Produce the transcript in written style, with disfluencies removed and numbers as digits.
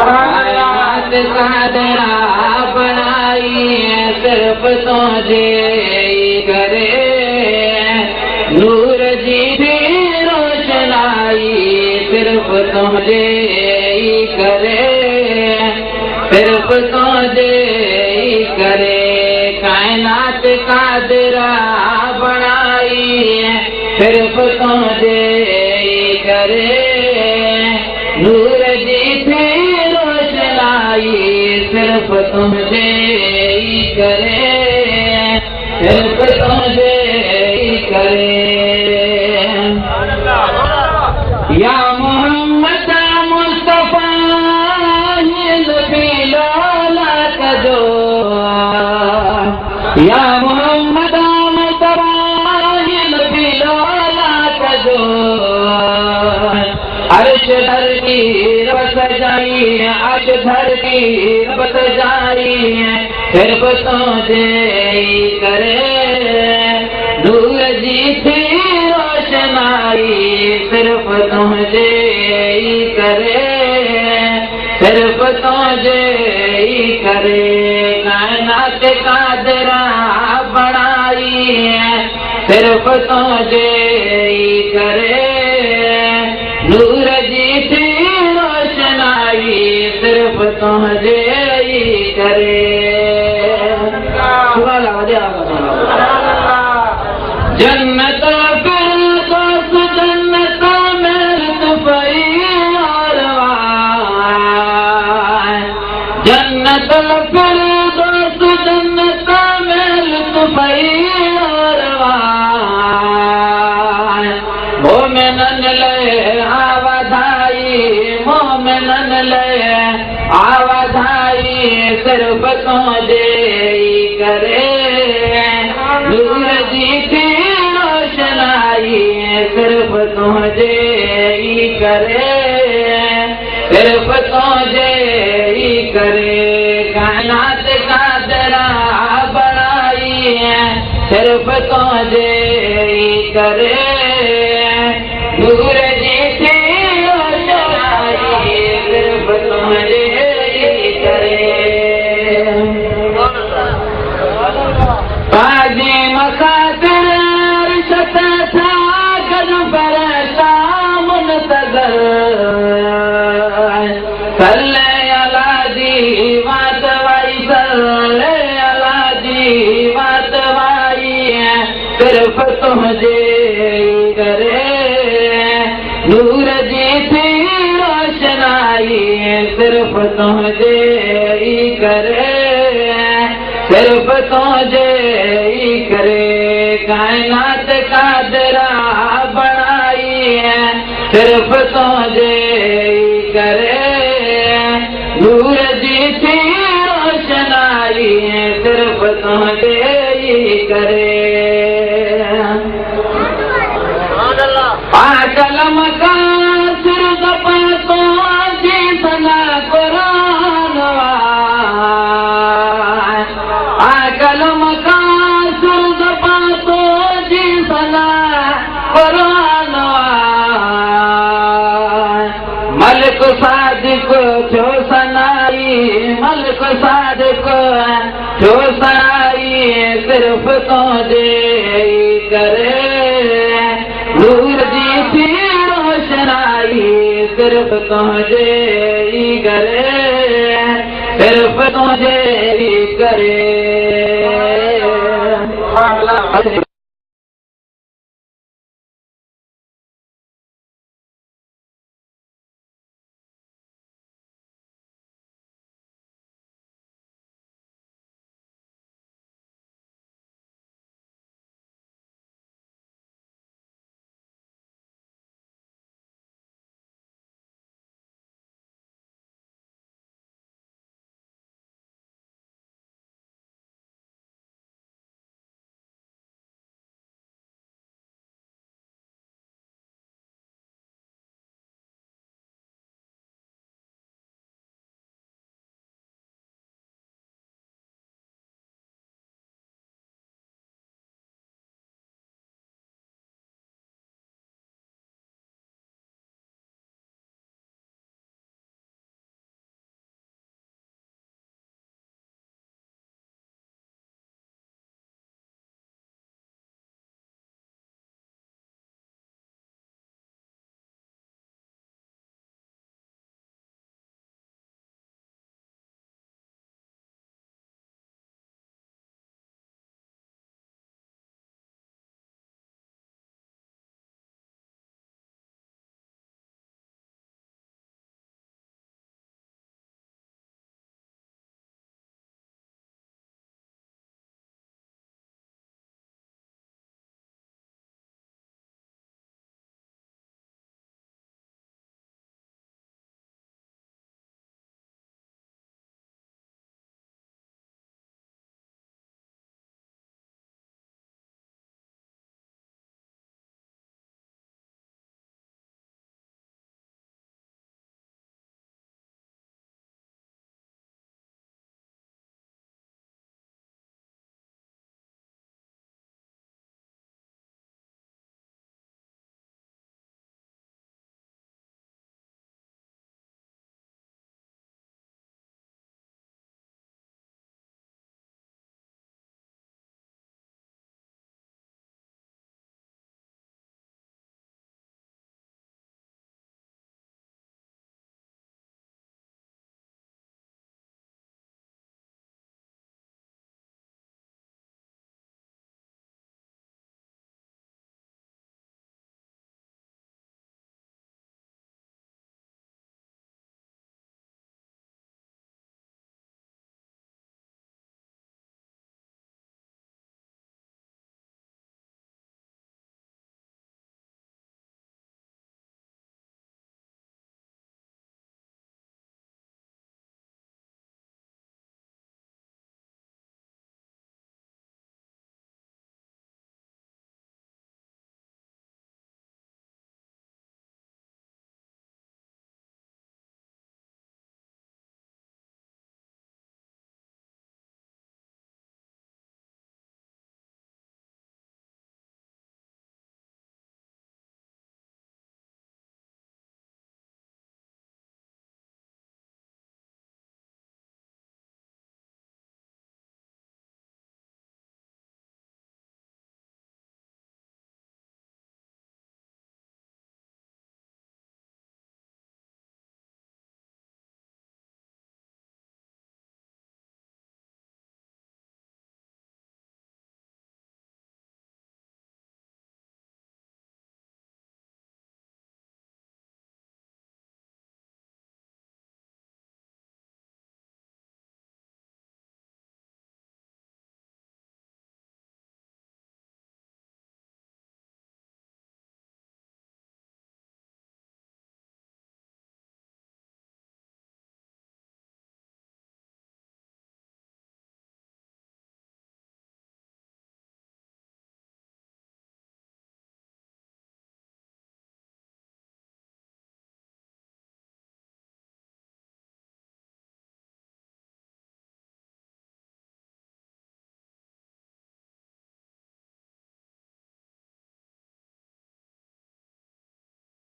कायनात कादरा बनाई सिर्फ तुझे करे नूर जी भी रोशनाई सिर्फ तुझे करे सिर्फ तुझे करे कायनात कादरा बनाई सिर्फ तुझे करे नूर जी थी रोशनाई सिर्फ तुझे करे सिर्फ तुझे करे या मोहम्मद मुस्तफा लौला कजो या मोहम्मद मुस्तफा लौला कजो अर्श धर की रब सजाई अर्श धर की रब सजाई सिर्फ तुझे करे नूर जी थी रोशनाई सिर्फ तुझे करे सिर्फ तुझे करे कायनात कादरा बनाई सिर्फ तुझे करे नूर जी थी रोशनाई सिर्फ तुझे करे जन्नत फिरदौस जन्नत में लुत्फ़ई आरवान जन्नत फिरदौस जन्नत में लुत्फ़ई आरवान मोमिनन ले आवाधाई मोमिनन ले आवाधाई सिर्फ तुझे करे नूर जी थी रोशनाई सिर्फ तुझे करे सिर्फ तुझे करे कायनात कादरा बनाई सिर्फ तुझे करे नूर जी थी रोशनाई सिर्फ तुझे करे बाजी मखातिर अर्शत था गज बरसा मुनतज़र सल्ले अला जी बात वाई सल्ले अला जी बात वाई सिर्फ तुझे करे नूर जी थी रोशनाई सिर्फ तुझे करे सिर्फ तुझे करे कायनात कादरा बनाई सिर्फ तुझे करे नूर जी थी रोशनाई सिर्फ तुझे करे कलम का सिर्फ तो जी सना कुरान कलम का सुर्द पातो जी सना कुरान मलिक सादिक छो सनाई मलिक सादिक छो सनाई सिर्फ तुझे करे नूर जी थी रोशनाई सिर्फ तुझे करे सिर्फ तुझे करे